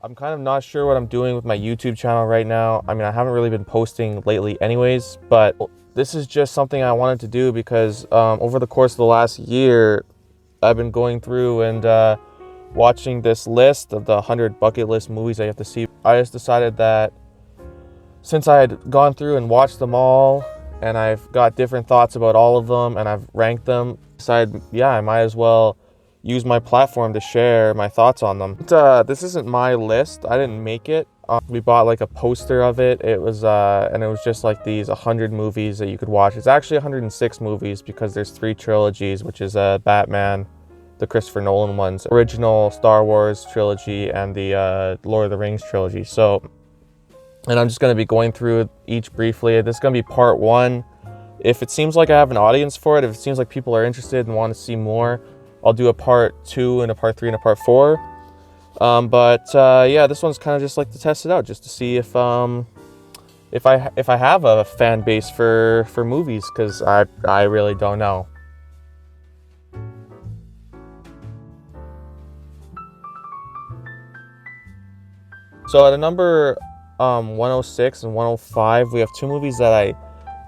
I'm kind of not sure what I'm doing with my YouTube channel right now. I mean, I haven't really been posting lately anyways, but this is just something I wanted to do because over the course of the last year, I've been going through and watching this list of the 100 bucket list movies I have to see. I just decided that since I had gone through and watched them all, and I've got different thoughts about all of them, and I've ranked them, decided, yeah, I might as well use my platform to share my thoughts on them. This isn't my list. I didn't make it. We bought like a poster of it. It was and it was just like these 100 movies that you could watch. It's actually 106 movies because there's 3 trilogies, which is Batman, the Christopher Nolan ones, original Star Wars trilogy, and the Lord of the Rings trilogy. So, and I'm just going to be going through each briefly. This is going to be part 1. If it seems like I have an audience for it, if it seems like people are interested and want to see more, I'll do a part 2 and a part 3 and a part 4. Yeah, this one's kind of just like to test it out, just to see if I have a fan base for movies, because I really don't know. So at a number 106 and 105, we have 2 movies that I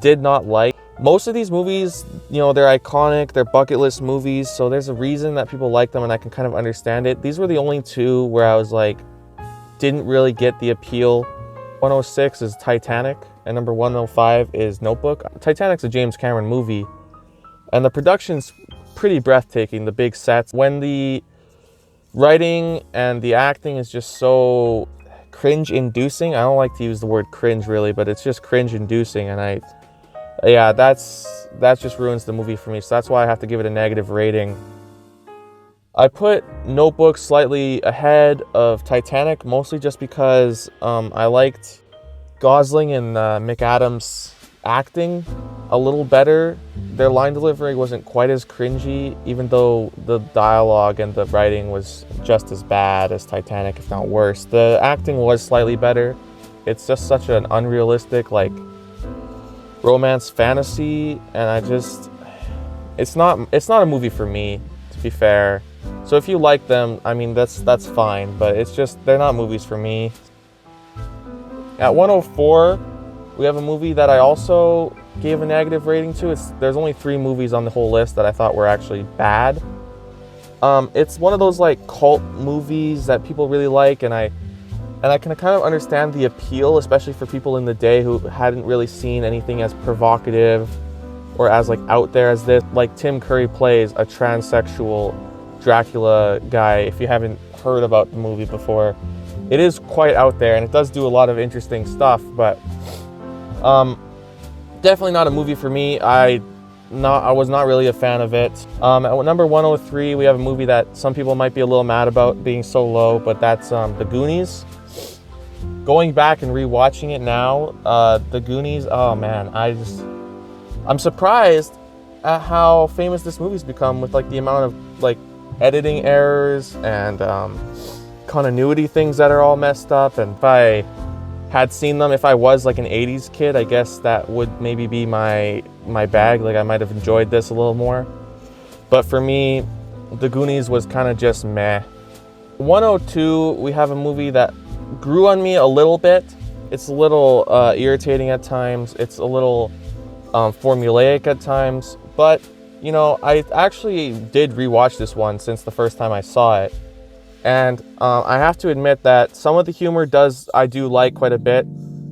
did not like. Most of these movies, you know, they're iconic, they're bucket list movies, so there's a reason that people like them and I can kind of understand it. These were the only 2 where I was like, didn't really get the appeal. 106 is Titanic and number 105 is Notebook. Titanic's a James Cameron movie and the production's pretty breathtaking, the big sets. When the writing and the acting is just so cringe-inducing, I don't like to use the word cringe really, but it's just cringe-inducing, and yeah, that just ruins the movie for me, so that's why I have to give it a negative rating. I put Notebook slightly ahead of Titanic, mostly just because I liked Gosling and McAdams' acting a little better. Their line delivery wasn't quite as cringy, even though the dialogue and the writing was just as bad as Titanic, if not worse. The acting was slightly better. It's just such an unrealistic, like, romance fantasy, and it's not a movie for me, to be fair. So if you like them, I mean, that's fine, but it's just, they're not movies for me. At 104, we have a movie that I also gave a negative rating to. There's only 3 movies on the whole list that I thought were actually bad. It's one of those like cult movies that people really like, and I can kind of understand the appeal, especially for people in the day who hadn't really seen anything as provocative or as like out there as this. Like Tim Curry plays a transsexual Dracula guy. If you haven't heard about the movie before, it is quite out there and it does do a lot of interesting stuff, but definitely not a movie for me. I was not really a fan of it. At number 103, we have a movie that some people might be a little mad about being so low, but that's The Goonies. Going back and rewatching it now, The Goonies, oh man, I'm surprised at how famous this movie's become, with like the amount of like editing errors and continuity things that are all messed up. And if I had seen them, if I was like an 80s kid, I guess that would maybe be my bag. Like I might have enjoyed this a little more. But for me, The Goonies was kind of just meh. 102, we have a movie that grew on me a little bit. It's a little irritating at times. It's a little formulaic at times. But, you know, I actually did rewatch this one since the first time I saw it. And I have to admit that some of the humor I do like quite a bit.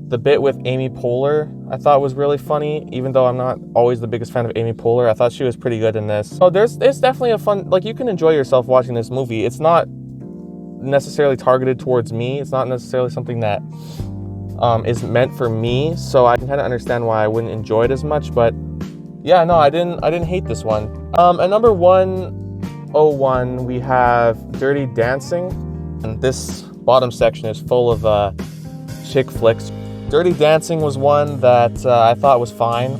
The bit with Amy Poehler I thought was really funny, even though I'm not always the biggest fan of Amy Poehler. I thought she was pretty good in this. So it's definitely a fun, like, you can enjoy yourself watching this movie. It's not necessarily targeted towards me. It's not necessarily something that is meant for me, so I can kind of understand why I wouldn't enjoy it as much. But yeah, no, I didn't hate this one. At number 101, we have Dirty Dancing, and this bottom section is full of chick flicks. Dirty Dancing was one that I thought was fine.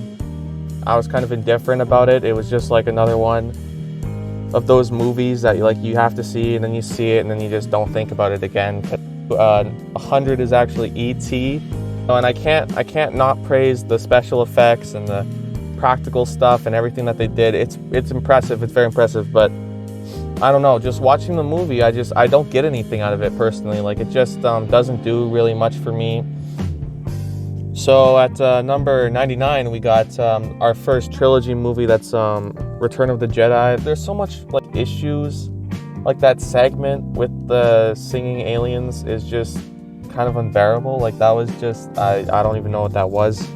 I was kind of indifferent about it. It was just like another one of those movies that you have to see, and then you see it and then you just don't think about it again. 100 is actually E.T. And I can't not praise the special effects and the practical stuff and everything that they did. It's impressive. It's very impressive. But I don't know, just watching the movie, I don't get anything out of it personally. Like, it just doesn't do really much for me. So at number 99, we got our first trilogy movie, that's Return of the Jedi. There's so much like issues, like that segment with the singing aliens is just kind of unbearable. Like, that was just, I don't even know what that was.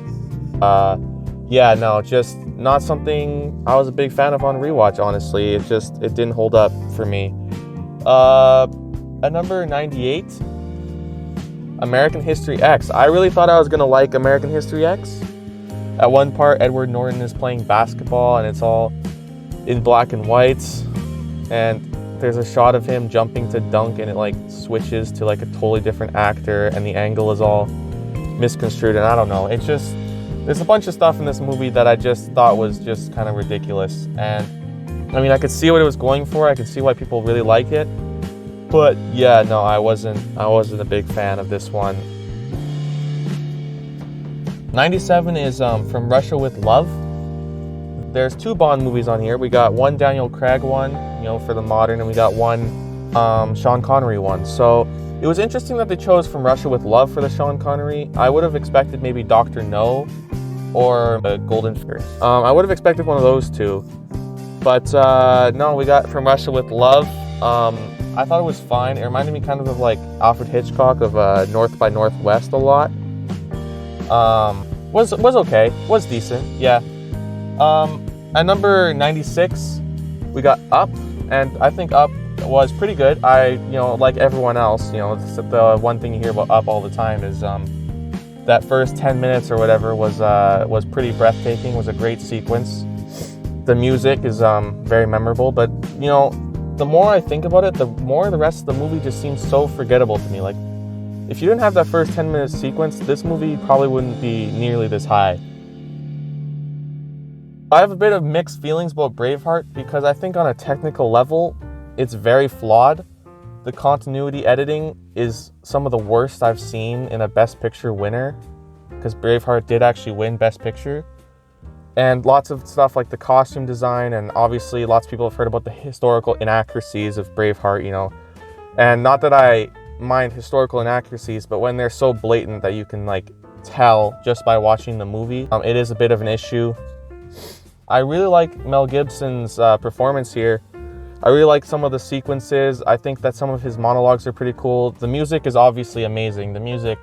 Yeah, no, just not something I was a big fan of on rewatch, honestly. It didn't hold up for me. At number 98, American History X. I really thought I was gonna like American History X. At one part, Edward Norton is playing basketball and it's all in black and white, and there's a shot of him jumping to dunk and it like switches to like a totally different actor and the angle is all misconstrued, and I don't know, there's a bunch of stuff in this movie that I just thought was just kind of ridiculous. And I mean, I could see what it was going for, I could see why people really like it, but yeah, no, I wasn't a big fan of this one. 97 is From Russia with Love. There's 2 Bond movies on here. We got one Daniel Craig one, for the modern, and we got one Sean Connery one. So it was interesting that they chose From Russia with Love for the Sean Connery. I would have expected maybe Dr. No or Golden Finger. I would have expected one of those two. But no, we got From Russia with Love. I thought it was fine. It reminded me kind of like Alfred Hitchcock of North by Northwest a lot. Was okay. Was decent, yeah. At number 96, we got Up, and I think Up was pretty good. Like everyone else, the one thing you hear about Up all the time is that first 10 minutes or whatever was pretty breathtaking. Was a great sequence. The music is very memorable, but the more I think about it, the more the rest of the movie just seems so forgettable to me. Like, if you didn't have that first 10-minute sequence, this movie probably wouldn't be nearly this high. I have a bit of mixed feelings about Braveheart because I think on a technical level, it's very flawed. The continuity editing is some of the worst I've seen in a Best Picture winner, because Braveheart did actually win Best Picture. And lots of stuff like the costume design, and obviously lots of people have heard about the historical inaccuracies of Braveheart, And not that I mind historical inaccuracies, but when they're so blatant that you can like tell just by watching the movie, it is a bit of an issue. I really like Mel Gibson's performance here. I really like some of the sequences. I think that some of his monologues are pretty cool. The music is obviously amazing. The music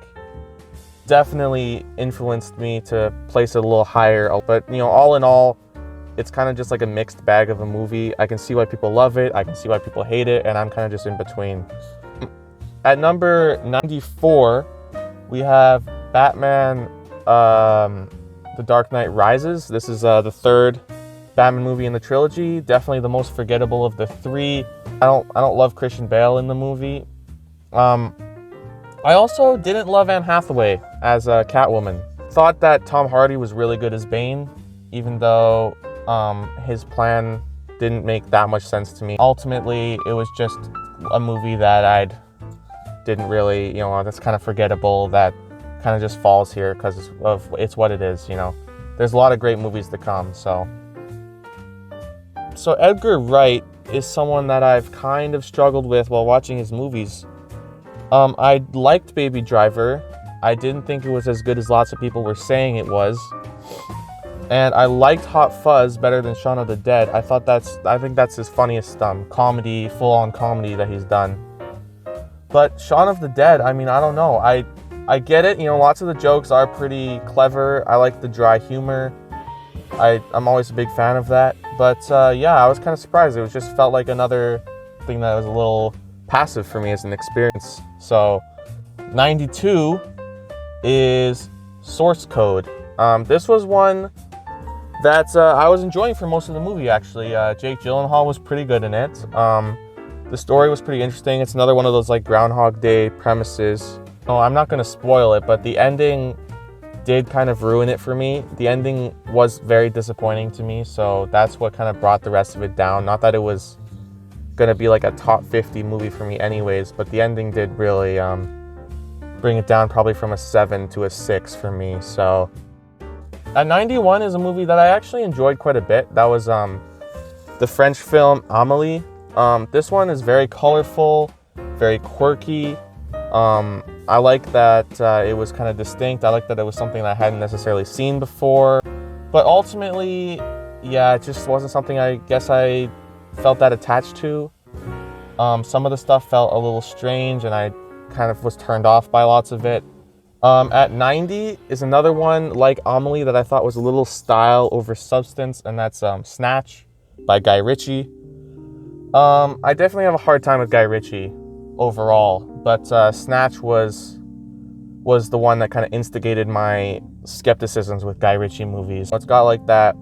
definitely influenced me to place it a little higher, but all in all, it's kind of just like a mixed bag of a movie. I can see why people love it, I can see why people hate it, and I'm kind of just in between. At number 94, we have Batman The Dark Knight Rises. This is the third Batman movie in the trilogy. Definitely the most forgettable of the 3. I don't love Christian Bale in the movie. I also didn't love Anne Hathaway as Catwoman. Thought that Tom Hardy was really good as Bane, even though his plan didn't make that much sense to me. Ultimately, it was just a movie that I didn't really, that's kind of forgettable, that kind of just falls here because of it's what it is, There's a lot of great movies to come, so Edgar Wright is someone that I've kind of struggled with while watching his movies. I liked Baby Driver. I didn't think it was as good as lots of people were saying it was. And I liked Hot Fuzz better than Shaun of the Dead. I think that's his funniest comedy, full-on comedy that he's done. But Shaun of the Dead, I mean, I don't know. I get it, lots of the jokes are pretty clever. I like the dry humor. I'm always a big fan of that. But yeah, I was kind of surprised. It just felt like another thing that was a little passive for me as an experience. So 92 is Source Code. This was one that I was enjoying for most of the movie, actually. Jake Gyllenhaal was pretty good in it. The story was pretty interesting. It's another one of those like Groundhog Day premises. Oh, I'm not going to spoil it, but the ending did kind of ruin it for me. The ending was very disappointing to me, so that's what kind of brought the rest of it down. Not that it was going to be like a top 50 movie for me anyways, but the ending did really bring it down, probably from a 7 to a 6 for me. So at 91 is a movie that I actually enjoyed quite a bit. That was the French film Amélie. This one is very colorful, very quirky. I like that it was kind of distinct. I like that it was something that I hadn't necessarily seen before. But ultimately, yeah, it just wasn't something I guess I felt that attached to. Some of the stuff felt a little strange, and I kind of was turned off by lots of it. At 90 is another one like Amelie that I thought was a little style over substance, and that's Snatch by Guy Ritchie. I definitely have a hard time with Guy Ritchie overall, but Snatch was the one that kind of instigated my skepticisms with Guy Ritchie movies. It's got like that,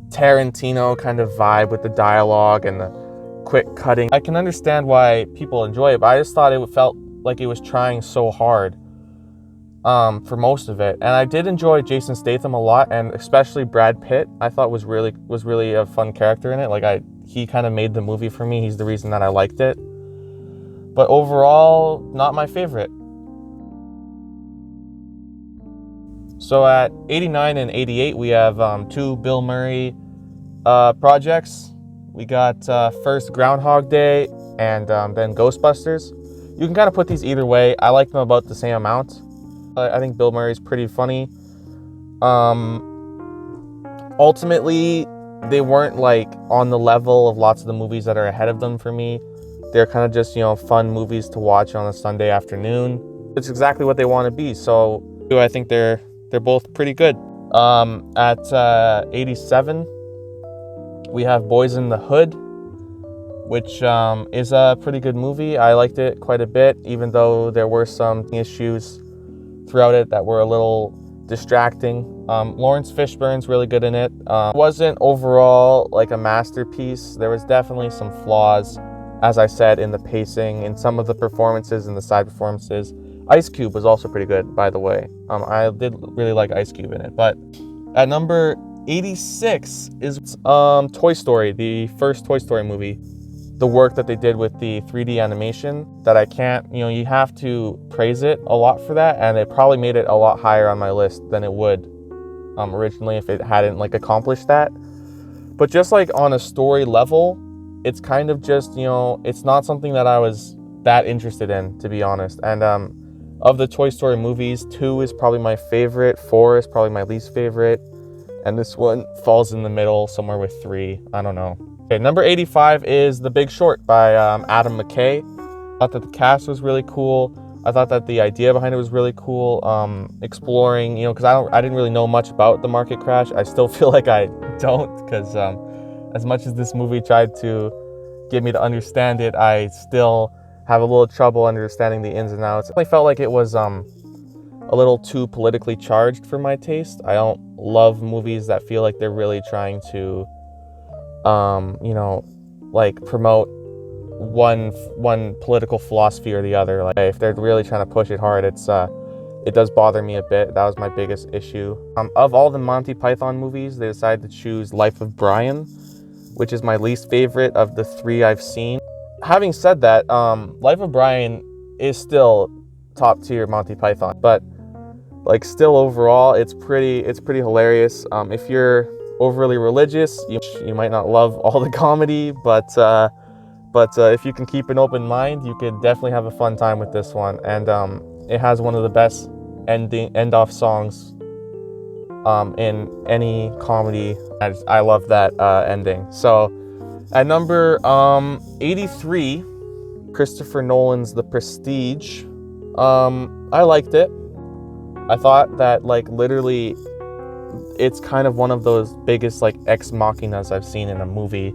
Tarantino kind of vibe with the dialogue and the quick cutting. I can understand why people enjoy it, but I just thought it felt like it was trying so hard for most of it. And I did enjoy Jason Statham a lot, and especially Brad Pitt. I thought was really a fun character in it. He kind of made the movie for me. He's the reason that I liked it. But overall, not my favorite. So at 89 and 88, we have two Bill Murray projects. We got first Groundhog Day and then Ghostbusters. You can kind of put these either way. I like them about the same amount. I think Bill Murray's pretty funny. Ultimately, they weren't like on the level of lots of the movies that are ahead of them for me. They're kind of just, fun movies to watch on a Sunday afternoon. It's exactly what they want to be. So I think they're both pretty good. At 87, we have Boys in the Hood, which is a pretty good movie. I liked it quite a bit, even though there were some issues throughout it that were a little distracting. Lawrence Fishburne's really good in it. It wasn't overall like a masterpiece. There was definitely some flaws, as I said, in the pacing, in some of the performances and the side performances. Ice Cube was also pretty good, by the way. I did really like Ice Cube in it. But at number 86 is Toy Story, the first Toy Story movie. The work that they did with the 3D animation that I can't, you have to praise it a lot for that, and it probably made it a lot higher on my list than it would originally if it hadn't accomplished that. But just on a story level, it's kind of just, it's not something that I was that interested in, to be honest. And of the Toy Story movies, 2 is probably my favorite, 4 is probably my least favorite, and this one falls in the middle somewhere with 3. I don't know. Okay, number 85 is The Big Short by Adam McKay. I thought that the cast was really cool. I thought that the idea behind it was really cool. Exploring, because I didn't really know much about the market crash. I still feel like I don't, because as much as this movie tried to get me to understand it, I still have a little trouble understanding the ins and outs. I felt like it was a little too politically charged for my taste. I don't love movies that feel like they're really trying to promote one political philosophy or the other. Like, if they're really trying to push it hard, it does bother me a bit. That was my biggest issue. Of all the Monty Python movies, they decided to choose Life of Brian, which is my least favorite of the 3 I've seen. Having said that, Life of Brian is still top tier Monty Python, but still overall, it's pretty hilarious. If you're overly religious, you might not love all the comedy, but if you can keep an open mind, you could definitely have a fun time with this one. And it has one of the best end-off songs in any comedy. I love that ending. So at number 83, Christopher Nolan's The Prestige. I liked it. I thought that literally it's kind of one of those biggest ex machinas I've seen in a movie,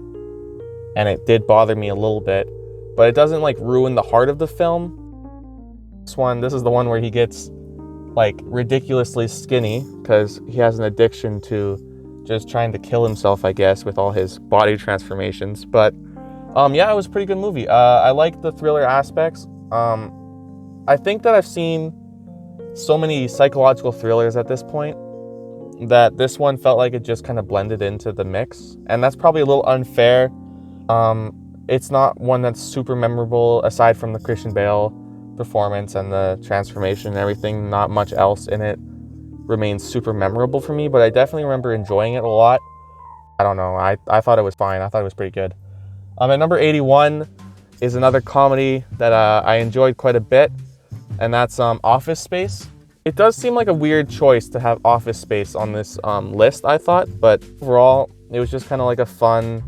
and it did bother me a little bit, but it doesn't ruin the heart of the film. This is the one where he gets ridiculously skinny because he has an addiction to just trying to kill himself, I guess, with all his body transformations. But yeah, it was a pretty good movie. I like the thriller aspects. I think that I've seen so many psychological thrillers at this point that this one felt like it just kind of blended into the mix, and that's probably a little unfair. It's not one that's super memorable aside from the Christian Bale performance and the transformation and everything. Not much else in it remains super memorable for me, but I definitely remember enjoying it a lot. I don't know, I thought it was fine. I thought it was pretty good. At number 81 is another comedy that I enjoyed quite a bit, and that's Office Space. It does seem like a weird choice to have Office Space on this list, I thought, but overall, it was just kind of like a fun,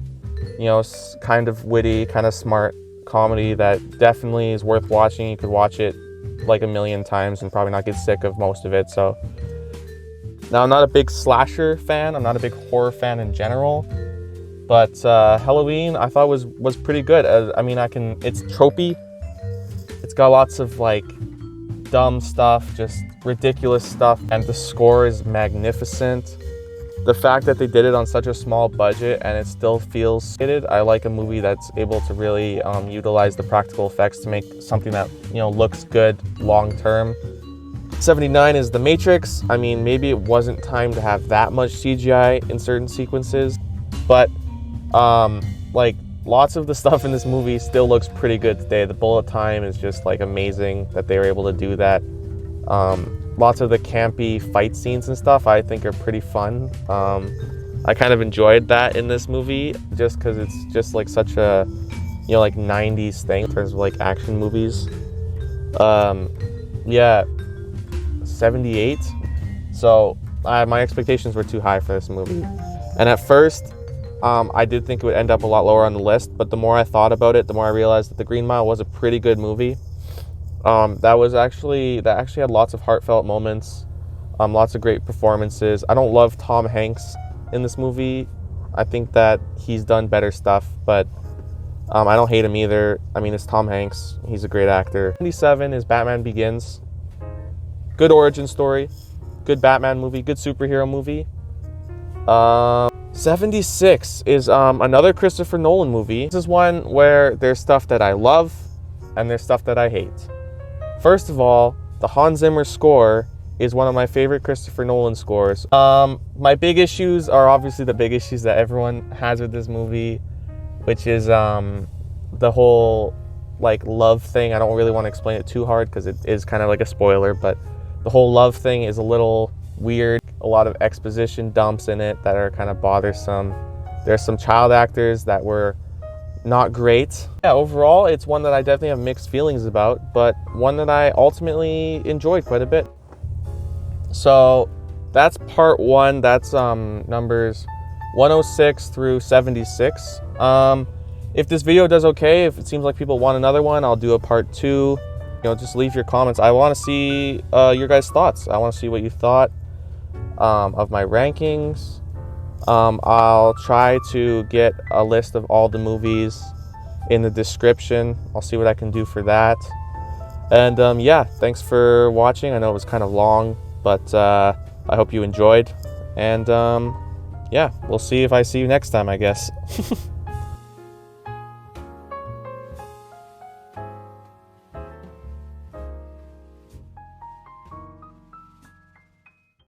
you know, kind of witty, kind of smart comedy that definitely is worth watching. You could watch it like a million times and probably not get sick of most of it. So now, I'm not a big slasher fan. I'm not a big horror fan in general, but Halloween I thought was pretty good. I mean, it's tropey. It's got lots of like dumb stuff, just ridiculous stuff, and the score is magnificent. The fact that they did it on such a small budget and it still feels fitted. I like a movie that's able to really utilize the practical effects to make something that, you know, looks good long term. 79 is The Matrix. I mean, maybe it wasn't time to have that much CGI in certain sequences, but like lots of the stuff in this movie still looks pretty good today. The bullet time is just like amazing that they were able to do that. Lots of the campy fight scenes and stuff I think are pretty fun. I kind of enjoyed that in this movie just because it's just like such a, you know, like 90s thing in terms of like action movies. Yeah, 78. So my expectations were too high for this movie. And at first, I did think it would end up a lot lower on the list, but the more I thought about it, the more I realized that The Green Mile was a pretty good movie. That actually had lots of heartfelt moments, lots of great performances. I don't love Tom Hanks in this movie. I think that he's done better stuff, but I don't hate him either. I mean, it's Tom Hanks. He's a great actor. 77 is Batman Begins. Good origin story, good Batman movie, good superhero movie. 76 is another Christopher Nolan movie. This is one where there's stuff that I love and there's stuff that I hate. First of all, the Hans Zimmer score is one of my favorite Christopher Nolan scores. My big issues are obviously the big issues that everyone has with this movie, which is the whole like love thing. I don't really want to explain it too hard because it is kind of like a spoiler, but the whole love thing is a little weird. A lot of exposition dumps in it that are kind of bothersome. There's some child actors that were not great. Yeah, overall, it's one that I definitely have mixed feelings about, but one that I ultimately enjoyed quite a bit. So that's part one. That's numbers 106 through 76. If this video does okay, if it seems like people want another one, I'll do a part two. You know, just leave your comments. I want to see your guys' thoughts. I want to see what you thought of my rankings. I'll try to get a list of all the movies in the description. I'll see what I can do for that. And yeah, thanks for watching. I know it was kind of long, but I hope you enjoyed. And yeah, we'll see if I see you next time, I guess.